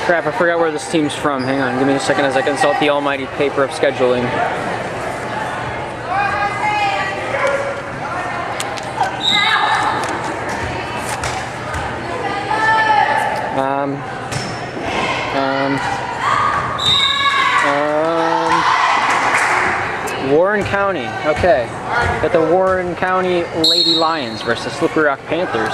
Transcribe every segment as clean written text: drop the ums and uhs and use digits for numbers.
Crap, I forgot where this team's from. Hang on, give me a second as I consult the almighty paper of scheduling. Warren County. Okay. Got the Warren County Lady Lions versus Slippery Rock Panthers.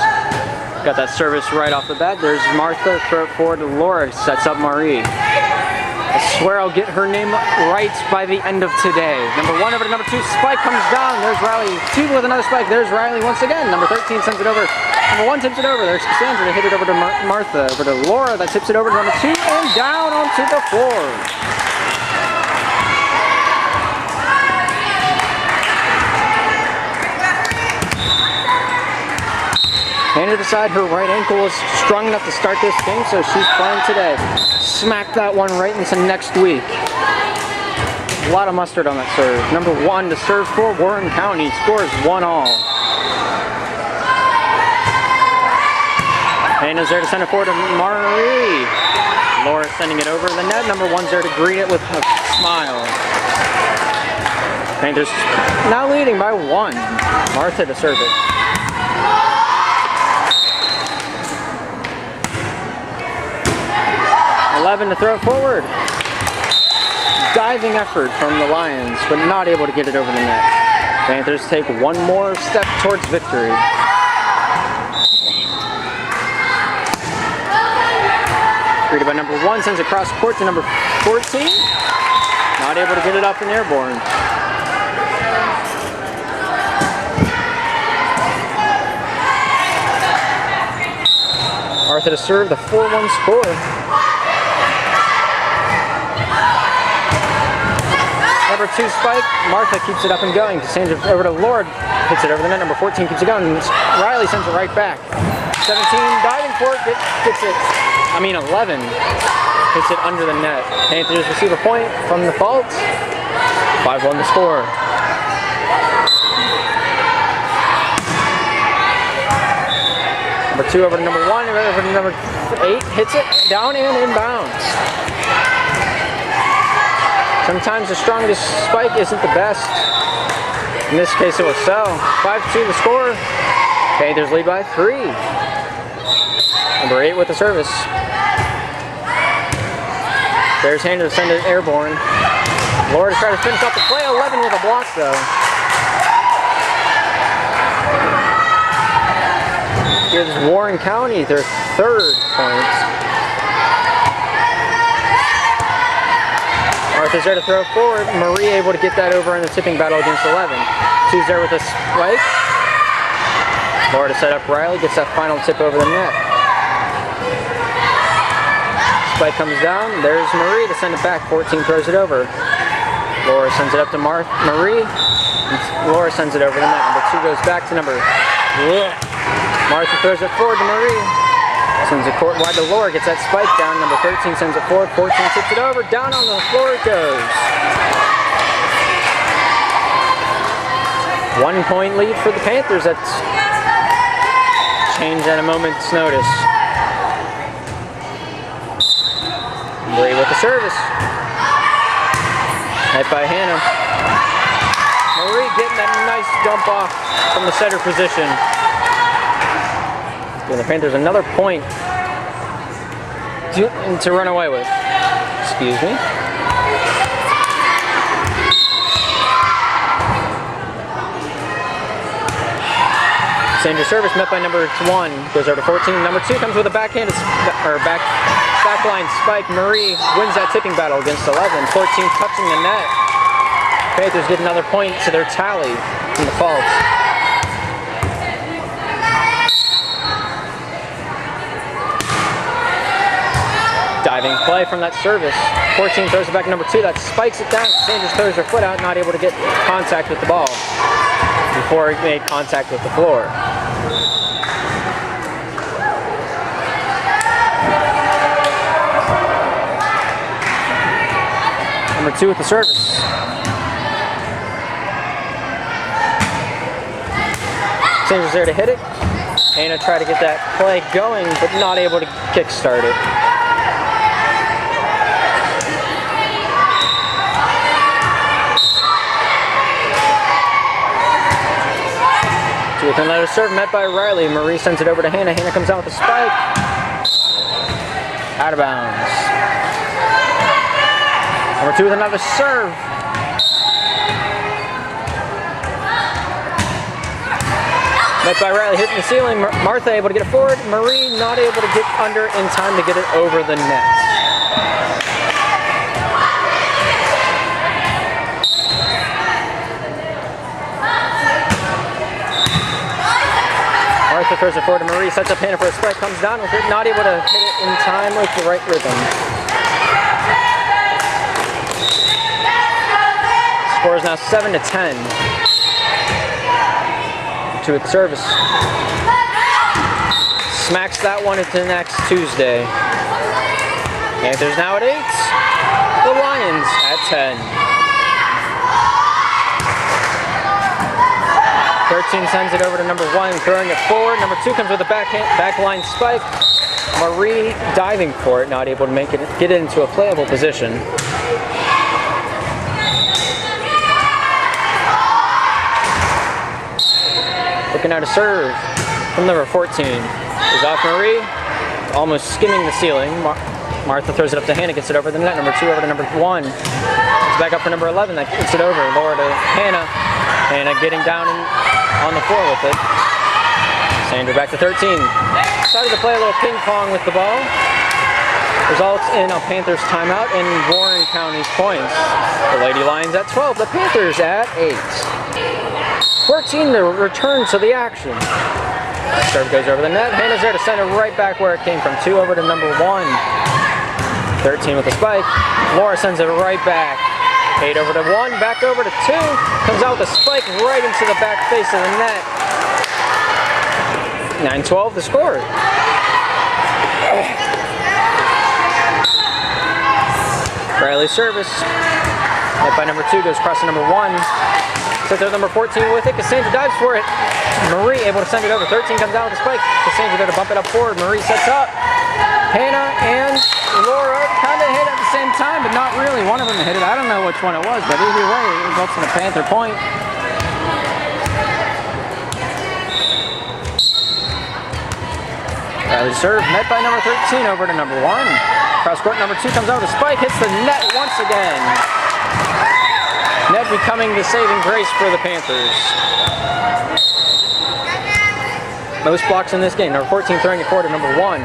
Got that service right off the bat. There's Martha, throw it forward to Laura, sets up Marie. I swear I'll get her name right by the end of today. Number 1 over to number 2, spike comes down. There's Riley, 2 with another spike. There's Riley once again. Number 13 sends it over. Number 1 tips it over. There's Cassandra to hit it over to Martha. Over to Laura that tips it over to number 2 and down onto the floor. Handed aside, her right ankle was strong enough to start this game, so she's playing today. Smack that one right into next week. A lot of mustard on that serve. Number 1 to serve for Warren County, scores 1-all. Hannah's there to send it forward to Marie. Laura sending it over the net. Number 1's there to greet it with a smile. Panthers now leading by 1. Martha to serve it. 11 to throw it forward. Diving effort from the Lions, but not able to get it over the net. Panthers take one more step towards victory. Greeted by number 1, sends it across court to number 14. Not able to get it up and airborne. Martha to serve, the 4-1 score. Number 2 spike, Martha keeps it up and going. Cassandra over to Lord, hits it over the net. Number 14 keeps it going. Riley sends it right back. 17 diving for it, gets it. 11 hits it under the net. Panthers receive a point from the fault. 5-1 the score. Number 2 over to number 1, over to number 8, hits it down and inbounds. Sometimes the strongest spike isn't the best. In this case it was so. 5-2 the score. Panthers lead by 3. Number 8 with the service. There's Hannah to send it airborne. Laura to try to finish off the play. 11 with a block though. Gives Warren County their 3rd points. Martha's there to throw forward. Marie able to get that over in the tipping battle against 11. 2's there with a spike. Laura to set up Riley, gets that final tip over the net. Spike comes down. There's Marie to send it back. 14 throws it over. Laura sends it up to Marie. Laura sends it over the net. Number 2 goes back to number. Martha throws it forward to Marie. Sends it court wide to Laura, gets that spike down. Number 13 sends it forward. 14 tips it over. Down on the floor it goes. 1 point lead for the Panthers. That's changed at a moment's notice. Marie with the service. Hit by Hannah. Marie getting that nice dump off from the setter position. Giving the Panthers another point to run away with. Excuse me. Cassandra service met by number 1. Goes over to 14. Number 2 comes with a backhanded backline spike. Marie wins that tipping battle against 11. 14 touching the net. Panthers get another point to their tally from the fault. Diving play from that service. 14 throws it back to number 2. That spikes it down. Sanders throws her foot out, not able to get contact with the ball before it made contact with the floor. Number 2 with the service. Sanders there to hit it. Hannah tried to get that play going, but not able to kickstart it. With another serve met by Riley. Marie sends it over to Hannah. Hannah comes out with a spike. Out of bounds. Number 2 with another serve. Met by Riley, hitting the ceiling. Martha able to get it forward. Marie not able to get under in time to get it over the net. Martha throws it forward to Marie, sets up Hannah for a spike, comes down with it, not able to hit it in time with the right rhythm. Score is now 7-10. To its service. Smacks that one into next Tuesday. Panthers now at 8. The Lions at 10. 13 sends it over to number 1, throwing it forward. Number 2 comes with a backline spike. Marie diving for it, not able to get it into a playable position. Looking out to serve from number 14. Is off Marie, almost skimming the ceiling. Martha throws it up to Hannah, gets it over the net. Number 2 over to number 1. It's back up for number 11, that gets it over. Laura to Hannah. Hannah getting down on the floor with it. Sandra back to 13. Decided to play a little ping pong with the ball. Results in a Panthers timeout and Warren County's points. The Lady Lions at 12, the Panthers at 8. 14 to return to the action. Serve goes over the net. Hannah's there to send it right back where it came from. 2 over to number 1. 13 with the spike. Laura sends it right back. 8 over to 1. Back over to 2. Comes out with a spike right into the back face of the net. 9-12 the score. Riley service. Hit by number 2. Goes across to number 1. Sets out number 14 with it. Cassandra dives for it. Marie able to send it over. 13 comes out with the spike. Cassandra there to bump it up forward. Marie sets up. Hannah and Laura kind of hit at the same time, but not really. One of them hit it. I don't know which one it was, but either way, it results in a Panther point. Riley serve met by number 13 over to number 1. Cross court number 2 comes out with a spike. Hits the net once again. Net becoming the saving grace for the Panthers. Most blocks in this game. Number 14 throwing it forward to number 1.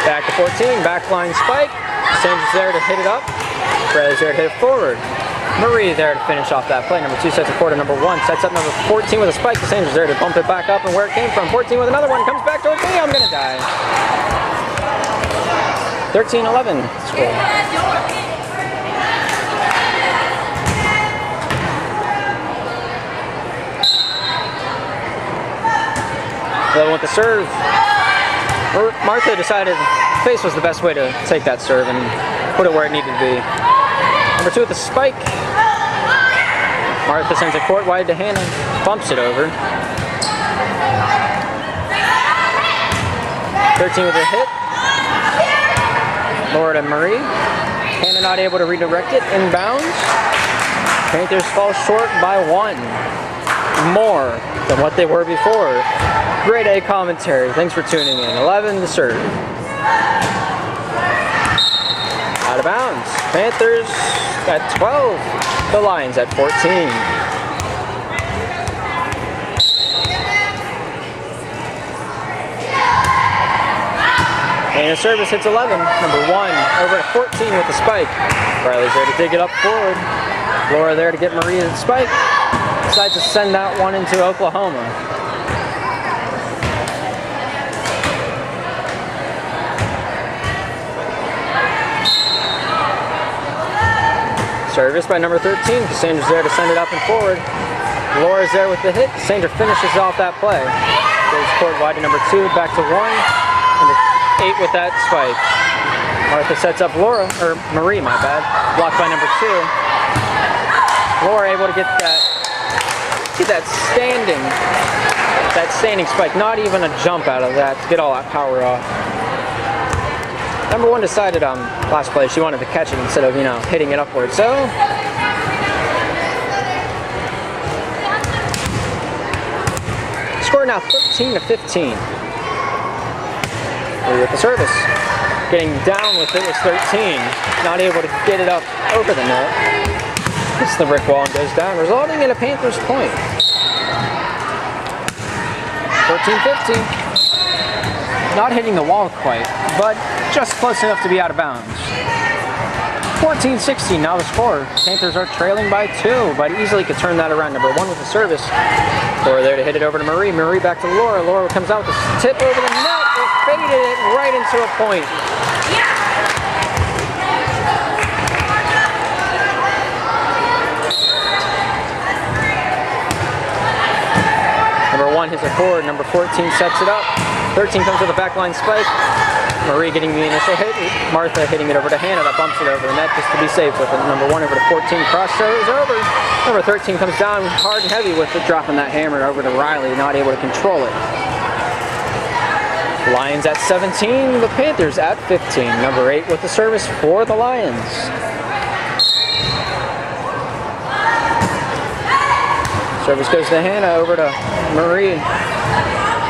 Back to 14, backline spike. Sandra's there to hit it up. Riley's there to hit it forward. Marie there to finish off that play. Number 2 sets it forward to number 1. Sets up number 14 with a spike. Sandra's there to bump it back up and where it came from. 14 with another one. Comes back towards me. I'm going to die. 13-11 score. With the serve, Martha decided face was the best way to take that serve and put it where it needed to be. Number 2 with the spike. Martha sends it court wide to Hannah, bumps it over. 13 with a hit. Laura to Marie. Hannah not able to redirect it, inbounds. Panthers fall short by 1. More than what they were before. Grade A commentary. Thanks for tuning in. 11 to serve. Out of bounds. Panthers at 12. The Lions at 14. And the service hits 11. Number 1 over at 14 with the spike. Riley's there to dig it up forward. Laura there to get Marie the spike. Decides to send that one into Oklahoma. Service by number 13. Cassandra's there to send it up and forward. Laura's there with the hit. Cassandra finishes off that play. Goes court wide to number 2, back to 1. Number 8 with that spike. Martha sets up Marie, my bad. Blocked by number 2. Laura able to get that standing spike. Not even a jump out of that to get all that power off. Number 1 decided on last play she wanted to catch it instead of, hitting it upward. So, score now 13 to 15. Marie with the service. Getting down with it was 13. Not able to get it up over the net. Hits the brick wall and goes down, resulting in a Panthers point. 14-15. Not hitting the wall quite, but just close enough to be out of bounds. 14-16 now the score. Panthers are trailing by 2, but easily could turn that around. Number 1 with the service. Laura there to hit it over to Marie. Marie back to Laura. Laura comes out with a tip over the net. It faded it right into a point. Number 1 hits a forward. Number 14 sets it up. 13 comes with a backline spike. Marie getting the initial hit. Martha hitting it over to Hannah. That bumps it over the net just to be safe with it. Number 1 over to 14. Cross throw is over. Number 13 comes down hard and heavy with it, dropping that hammer over to Riley. Not able to control it. Lions at 17. The Panthers at 15. Number 8 with the service for the Lions. Service goes to Hannah, over to Marie.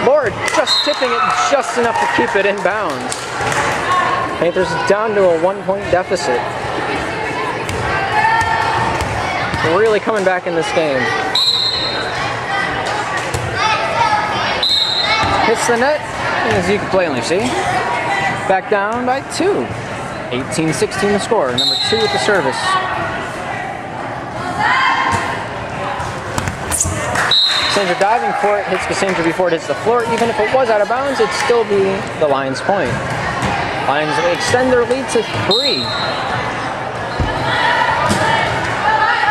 Laura just tipping it just enough to keep it in bounds. Panthers down to a 1-point deficit. Really coming back in this game. Hits the net, as you can plainly see. Back down by 2. 18-16 the score. Number 2 with the service. Cassandra diving for it, hits Cassandra before it hits the floor. Even if it was out of bounds, it'd still be the Lions' point. Lions extend their lead to 3.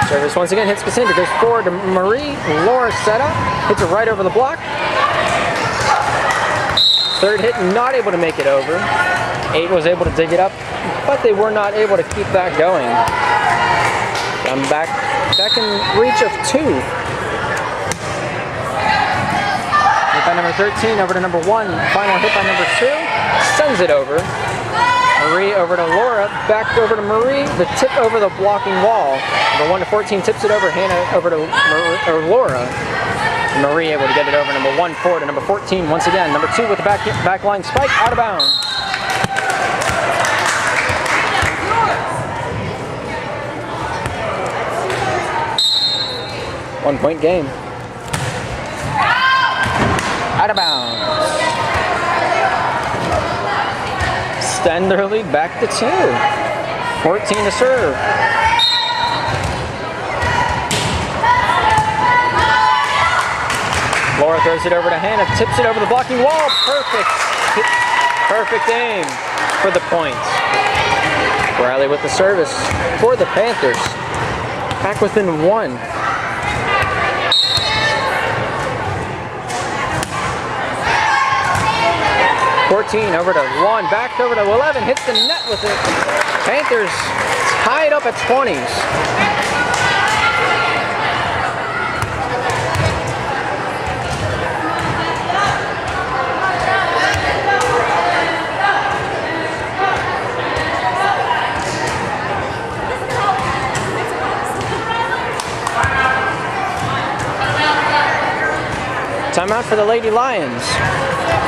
Service once again hits Cassandra, goes forward to Marie. Laura set up, hits it right over the block. Third hit, not able to make it over. 8 was able to dig it up, but they were not able to keep that going. Come back in reach of 2. By number 13 over to number 1. Final hit by number 2. Sends it over. Marie over to Laura. Back over to Marie. The tip over the blocking wall. Number 1 to 14 tips it over. Hannah over to Laura. Marie able to get it over. Number 1 forward to number 14 once again. Number 2 with the back line spike. Out of bounds. One-point game. Out of bounds. Extend their lead back to 2. 14 to serve. Laura throws it over to Hannah, tips it over the blocking wall. Perfect aim for the points. Riley with the service for the Panthers. Back within 1. 14 over to 1, back over to 11, hits the net with it. Panthers tied up at 20s. Timeout for the Lady Lions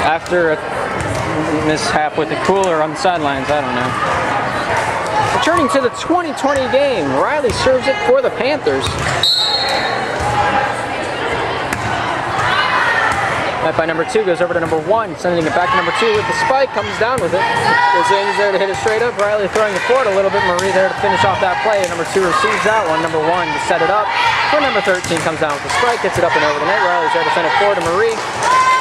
after a mishap with the cooler on the sidelines, I don't know. Returning to the 2020 game, Riley serves it for the Panthers. Net by number 2 goes over to number 1, sending it back to number 2 with the spike, comes down with it. Cassandra there to hit it straight up. Riley throwing it forward a little bit. Marie there to finish off that play. Number 2 receives that one. Number 1 to set it up. For number 13 comes down with the spike, gets it up and over the net. Riley's there to send it forward to Marie.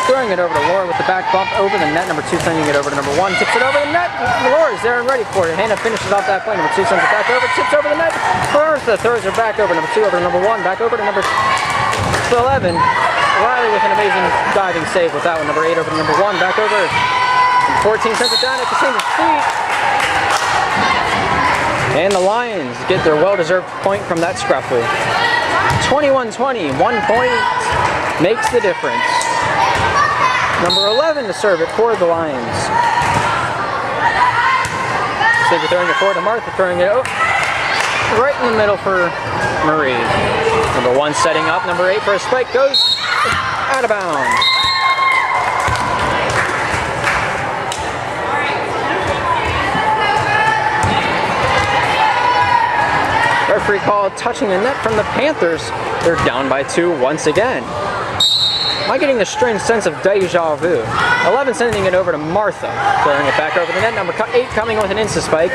Throwing it over to Laura with the back bump over the net. Number 2 sending it over to number 1. Tips it over the net. Laura's there and ready for it. Hannah finishes off that play. Number 2 sends it back over. Tips over the net. Martha throws her back over. Number 2 over to number 1. Back over to number 11. Riley with an amazing diving save with that one. Number 8 over to number 1. Back over. 14 sends it down at Cassandra's feet. And the Lions get their well-deserved point from that scruffle. 21-20. 1 point makes the difference. Number 11 to serve it for the Lions. Cassandra throwing it forward to Martha, throwing it right in the middle for Marie. Number 1 setting up. Number 8 for a spike goes out of bounds. Referee call touching the net from the Panthers. They're down by 2 once again. Am I getting the strange sense of deja vu? 11 sending it over to Martha. Throwing it back over the net. Number 8 coming with an insta spike.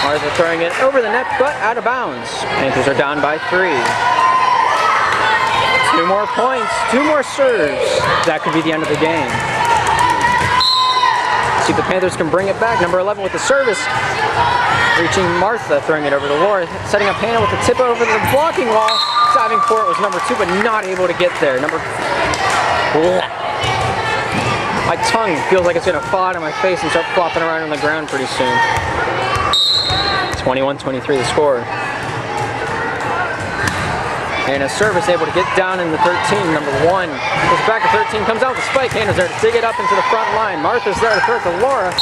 Martha throwing it over the net, but out of bounds. Panthers are down by 3. 2 more points, 2 more serves. That could be the end of the game. See if the Panthers can bring it back. Number 11 with the service. Reaching Martha, throwing it over to Laura. Setting up Hannah with the tip over the blocking wall. Diving for it was number 2, but not able to get there. My tongue feels like it's going to fall out of my face and start flopping around on the ground pretty soon. 21-23 the score. And a service able to get down in the 13, number 1. Goes back to 13, comes out with a spike. Hannah's there to dig it up into the front line. Martha's there to throw it to Laura.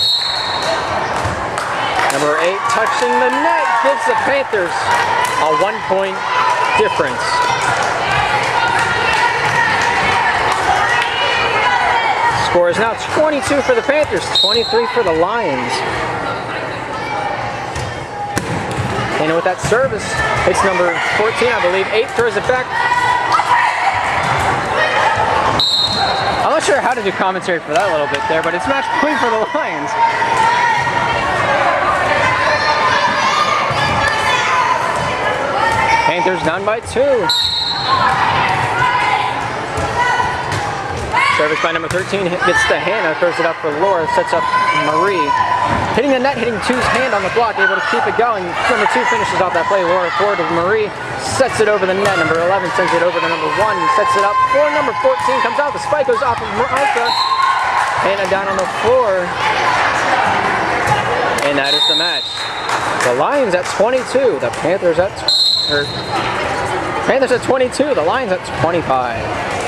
Number 8 touching the net, gives the Panthers a 1-point difference. Score is now 22 for the Panthers, 23 for the Lions. And with that service, it's number 14, I believe. 8 throws it back. I'm not sure how to do commentary for that little bit there, but it's match point for the Lions. Panthers down by 2. Service by number 13 gets to Hannah, throws it up for Laura, sets up Marie. Hitting the net, hitting 2's hand on the block, able to keep it going. Number 2 finishes off that play. Laura forward to Marie, sets it over the net. Number 11 sends it over to number 1, sets it up for number 14, comes out, the spike goes off of Martha. Hannah down on the floor. And that is the match. The Lions at 22, the Panthers at 22, the Lions at 25.